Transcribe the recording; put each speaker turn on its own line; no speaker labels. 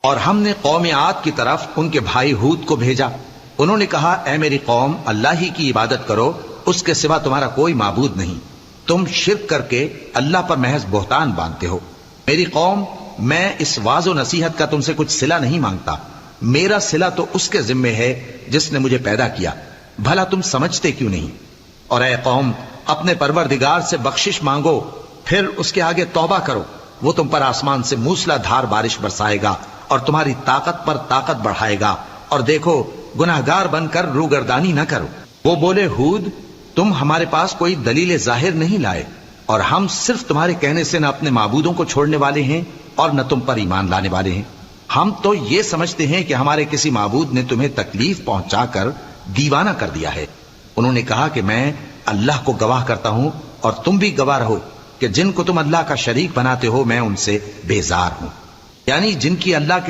اور ہم نے قوم عاد کی طرف ان کے بھائی ہود کو بھیجا. انہوں نے کہا اے میری قوم اللہ ہی کی عبادت کرو، اس کے سوا تمہارا کوئی معبود نہیں. تم شرک کر کے اللہ پر محض بہتان باندھتے ہو. میری قوم میں اس واعظ و نصیحت کا تم سے کچھ صلہ نہیں مانگتا. میرا صلہ تو اس کے ذمے ہے جس نے مجھے پیدا کیا. بھلا تم سمجھتے کیوں نہیں؟ اور اے قوم اپنے پروردگار سے بخشش مانگو، پھر اس کے آگے توبہ کرو. وہ تم پر آسمان سے موسلا دھار بارش برسائے گا اور تمہاری طاقت پر طاقت بڑھائے گا. اور دیکھو گناہگار بن کر روگردانی نہ کرو. وہ بولے ہود تم ہمارے پاس کوئی دلیل ظاہر نہیں لائے، اور ہم صرف تمہارے کہنے سے نہ اپنے معبودوں کو چھوڑنے والے ہیں اور نہ تم پر ایمان لانے والے ہیں. ہم تو یہ سمجھتے ہیں کہ ہمارے کسی معبود نے تمہیں تکلیف پہنچا کر دیوانہ کر دیا ہے. انہوں نے کہا کہ میں اللہ کو گواہ کرتا ہوں اور تم بھی گواہ رہو کہ جن کو تم اللہ کا شریک بناتے ہو میں ان سے بیزار ہوں. یعنی جن کی اللہ کے